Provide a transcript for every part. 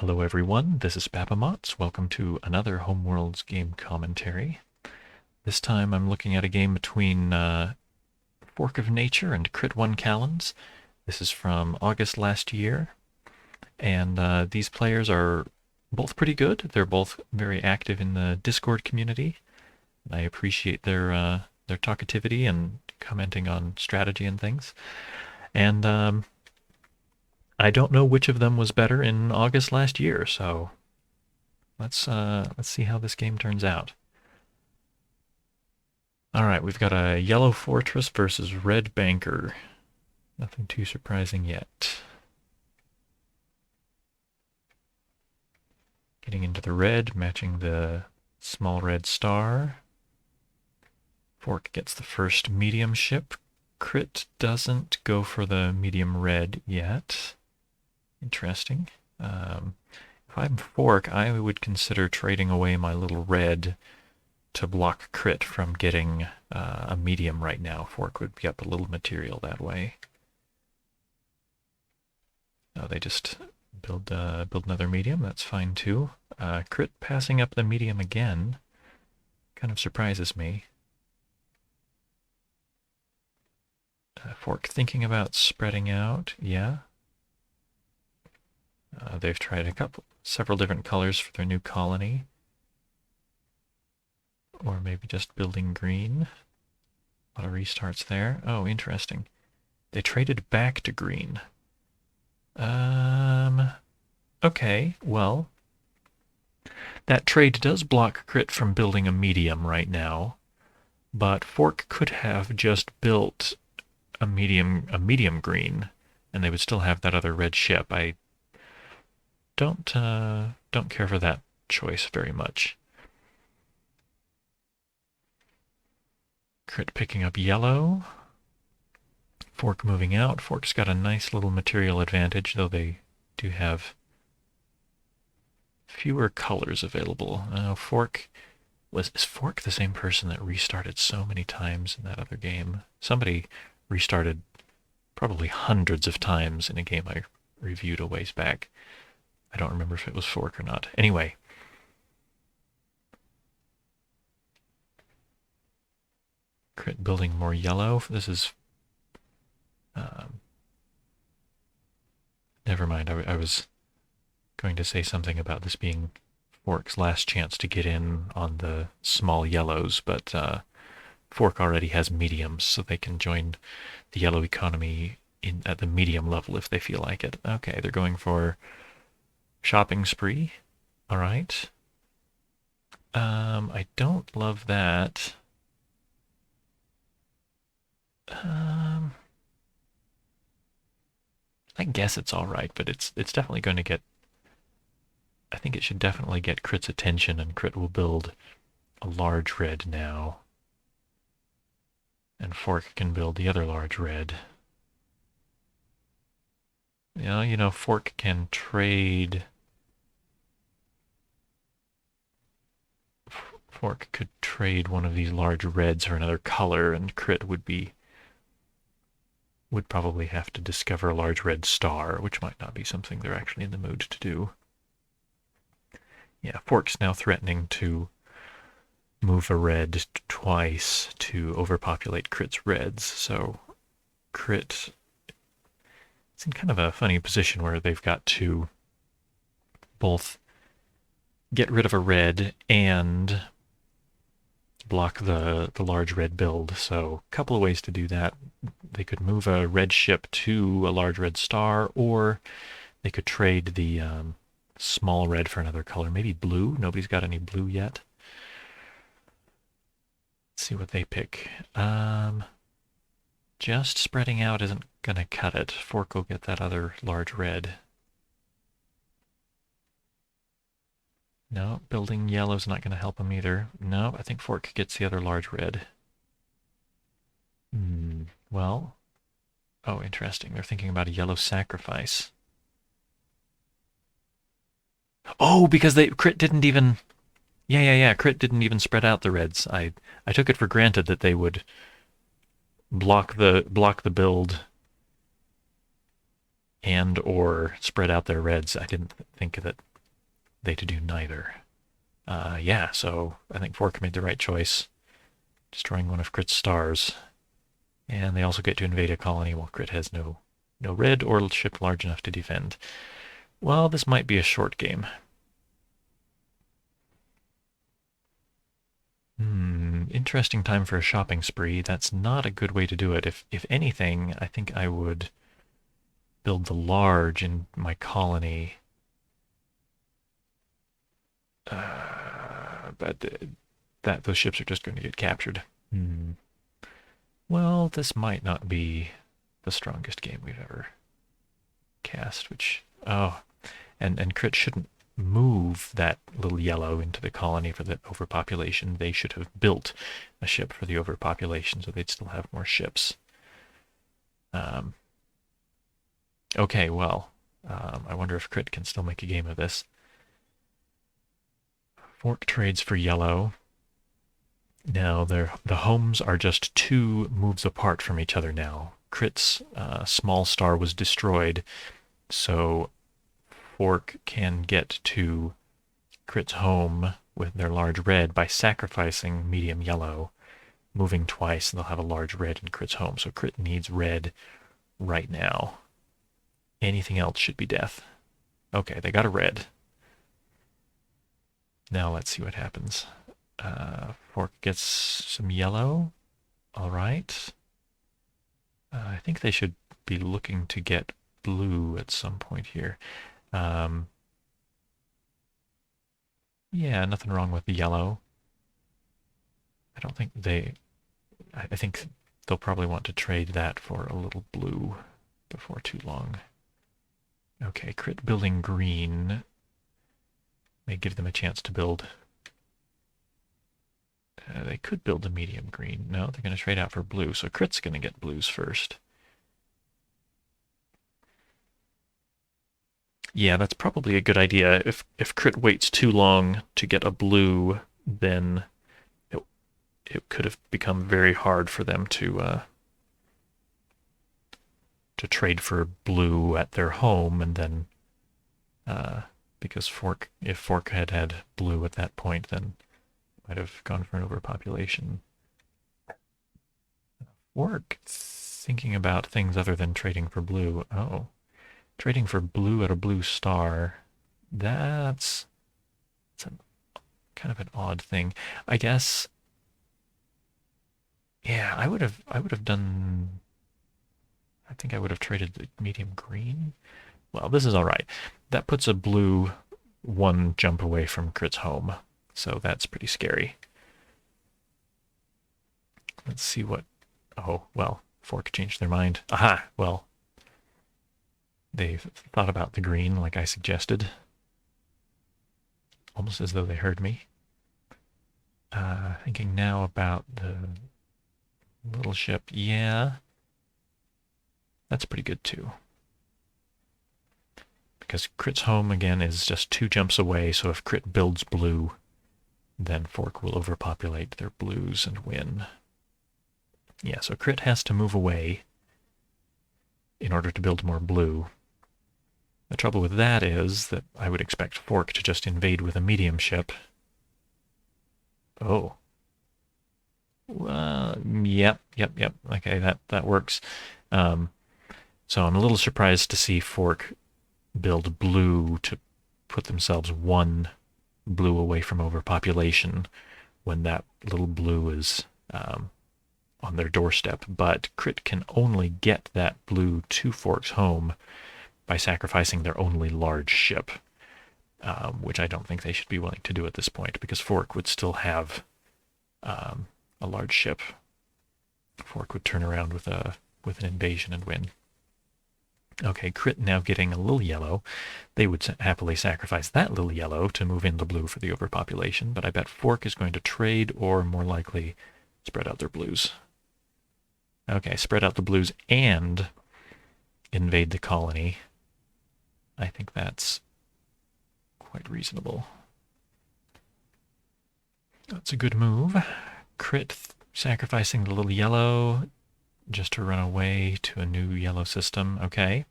Hello everyone, this is Babamots. Welcome to another Homeworlds game commentary. This time I'm looking at a game between Fork of Nature and Crit1Calends. This is from August last year, and these players are both pretty good. They're both very active in the Discord community. I appreciate their talkativity and commenting on strategy and things. And I don't know which of them was better in August last year, so let's see how this game turns out. All right, we've got a yellow fortress versus red banker. Nothing too surprising yet. Getting into the red, matching the small red star. Fork gets the first medium ship. Crit doesn't go for the medium red yet. Interesting. If I'm Fork, I would consider trading away my little red to block Crit from getting a medium right now. Fork would get a little material that way. Oh, they just build another medium. That's fine too. Crit passing up the medium again kind of surprises me. Fork thinking about spreading out. Yeah. They've tried several different colors for their new colony. Or maybe just building green. A lot of restarts there. Oh, interesting. They traded back to green. Okay, well, that trade does block Crit from building a medium right now, but Fork could have just built a medium green, and they would still have that other red ship. I don't care for that choice very much. Crit picking up yellow. Fork moving out. Fork's got a nice little material advantage, though they do have fewer colors available. Is Fork the same person that restarted so many times in that other game? Somebody restarted probably hundreds of times in a game I reviewed a ways back. I don't remember if it was Fork or not. Anyway. Crit building more yellow. This is... never mind. I was going to say something about this being Fork's last chance to get in on the small yellows, but Fork already has mediums, so they can join the yellow economy at the medium level if they feel like it. Okay, they're going for shopping spree. All right. I don't love that. I guess it's all right, but it's definitely going to get... I think it should definitely get Crit's attention, and Crit will build a large red now. And Fork can build the other large red. Fork can trade... Fork could trade one of these large reds for another color, and Crit would probably have to discover a large red star, which might not be something they're actually in the mood to do. Yeah, Fork's now threatening to move a red twice to overpopulate Crit's reds, so Crit is in kind of a funny position where they've got to both get rid of a red and block the large red build. So a couple of ways to do that. They could move a red ship to a large red star, or they could trade the small red for another color. Maybe blue. Nobody's got any blue yet. Let's see what they pick. Just spreading out isn't going to cut it. Fork will get that other large red. No, building yellow's not going to help him either. No, I think Fork gets the other large red. Well, oh, interesting. They're thinking about a yellow sacrifice. Oh, because Crit didn't even... Yeah. Crit didn't even spread out the reds. I took it for granted that they would block the build. and or spread out their reds. I didn't think that they to do neither. Yeah, so I think Fork made the right choice, destroying one of Crit's stars. And they also get to invade a colony while Crit has no red or ship large enough to defend. Well, this might be a short game. Interesting time for a shopping spree. That's not a good way to do it. If anything, I think I would build the large in my colony. But those ships are just going to get captured. Well, this might not be the strongest game we've ever cast, which, oh, and Crit shouldn't move that little yellow into the colony for the overpopulation. They should have built a ship for the overpopulation so they'd still have more ships. Okay, well, I wonder if Crit can still make a game of this. Fork trades for yellow. Now, the homes are just 2 moves apart from each other now. Crit's small star was destroyed, so Fork can get to Crit's home with their large red by sacrificing medium yellow, moving twice, and they'll have a large red in Crit's home. So Crit needs red right now. Anything else should be death. Okay, they got a red. Now let's see what happens. Fork gets some yellow. All right. I think they should be looking to get blue at some point here. Yeah, nothing wrong with the yellow. I don't think I think they'll probably want to trade that for a little blue before too long. Okay, Crit building green may give them a chance to build. They could build a medium green. No, they're going to trade out for blue, so Crit's going to get blues first. Yeah, that's probably a good idea. If Crit waits too long to get a blue, then it could have become very hard for them to trade for blue at their home, and then because if Fork had blue at that point, then it might have gone for an overpopulation. Fork thinking about things other than trading for blue. Oh, trading for blue at a blue star. That's kind of an odd thing. I guess. Yeah, I would have done. I think I would have traded the medium green. Well, this is all right. That puts a blue 1 jump away from Crit's home, so that's pretty scary. Let's see what. Oh, well, Fork changed their mind. Aha! Well, they thought about the green like I suggested. Almost as though they heard me. Thinking now about the little ship. Yeah, that's pretty good too. Because Crit's home, again, is just 2 jumps away, so if Crit builds blue, then Fork will overpopulate their blues and win. Yeah, so Crit has to move away in order to build more blue. The trouble with that is that I would expect Fork to just invade with a medium ship. Oh. Yep. Okay, that works. So I'm a little surprised to see Fork build blue to put themselves 1 blue away from overpopulation when that little blue is on their doorstep. But Crit can only get that blue to Fork's home by sacrificing their only large ship, which I don't think they should be willing to do at this point, because Fork would still have a large ship. Fork would turn around with an invasion and win. Okay, Crit now getting a little yellow. They would happily sacrifice that little yellow to move into blue for the overpopulation, but I bet Fork is going to trade or, more likely, spread out their blues. Okay, spread out the blues and invade the colony. I think that's quite reasonable. That's a good move. Crit sacrificing the little yellow just to run away to a new yellow system. Okay.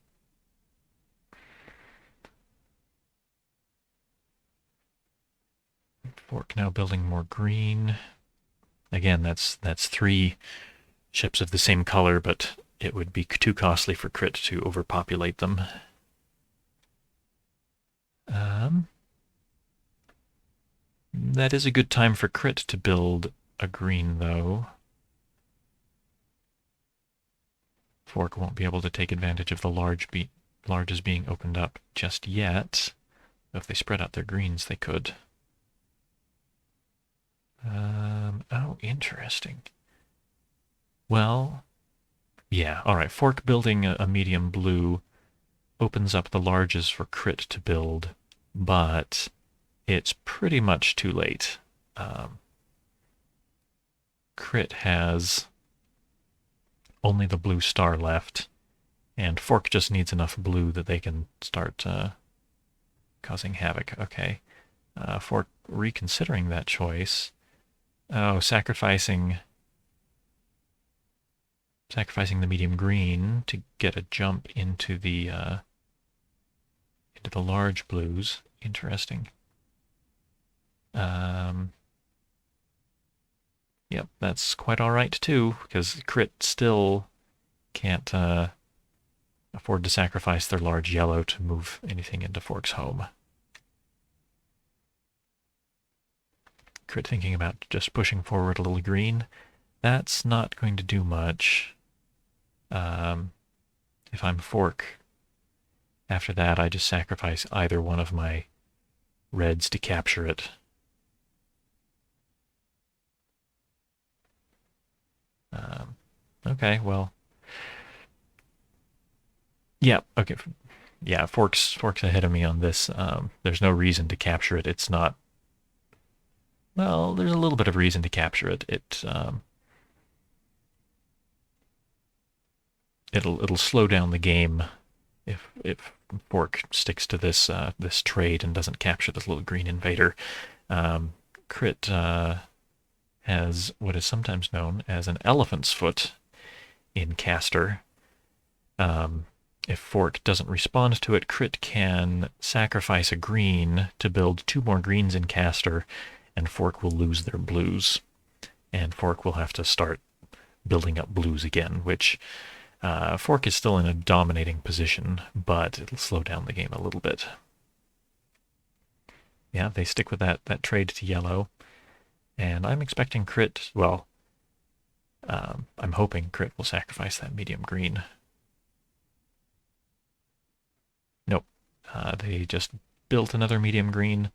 Fork now building more green. Again, that's 3 ships of the same color, but it would be too costly for Crit to overpopulate them. That is a good time for Crit to build a green, though. Fork won't be able to take advantage of the larges being opened up just yet. If they spread out their greens, they could. Oh, interesting. Well, yeah, all right. Fork building a medium blue opens up the larges for Crit to build, but it's pretty much too late. Crit has only the blue star left, and Fork just needs enough blue that they can start causing havoc. Okay. Fork reconsidering that choice. Oh, sacrificing the medium green to get a jump into the large blues. Interesting. Yep, that's quite all right too, because Crit still can't afford to sacrifice their large yellow to move anything into Fork's home. Crit thinking about just pushing forward a little green. That's not going to do much. If I'm Fork, after that I just sacrifice either one of my reds to capture it. Okay, well, yeah, okay, yeah. Fork's ahead of me on this. There's no reason to capture it. It's not. Well, there's a little bit of reason to capture it. It'll slow down the game if Fork sticks to this this trade and doesn't capture this little green invader. Crit has what is sometimes known as an elephant's foot in caster. If Fork doesn't respond to it, Crit can sacrifice a green to build 2 more greens in caster, and Fork will lose their blues. And Fork will have to start building up blues again, which Fork is still in a dominating position, but it'll slow down the game a little bit. Yeah, they stick with that trade to yellow. And I'm expecting Crit, well, I'm hoping Crit will sacrifice that medium green. Nope. They just built another medium green,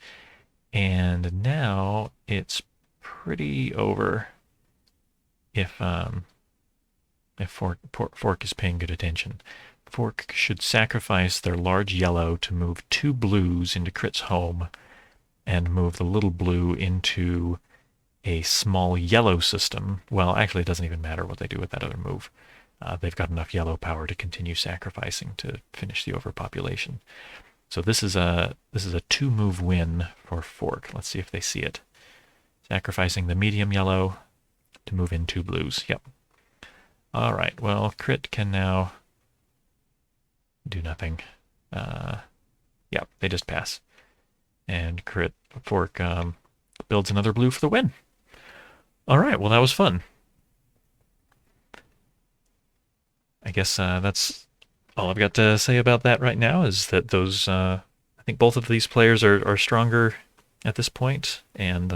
and now it's pretty over if Fork is paying good attention. Fork should sacrifice their large yellow to move 2 blues into Crit's home and move the little blue into a small yellow system. Well, actually, it doesn't even matter what they do with that other move. They've got enough yellow power to continue sacrificing to finish the overpopulation. So this is a 2-move win for Fork. Let's see if they see it. Sacrificing the medium yellow to move in 2 blues. Yep. All right. Well, Crit can now do nothing. Yep, they just pass. And Fork builds another blue for the win. All right. Well, that was fun. I guess that's all I've got to say about that right now, is that those I think both of these players are stronger at this point, and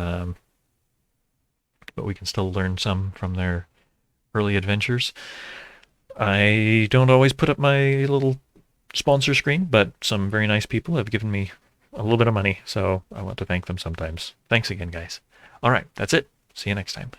but we can still learn some from their early adventures. I don't always put up my little sponsor screen, but some very nice people have given me a little bit of money, so I want to thank them sometimes. Thanks again, guys. All right, that's it. See you next time.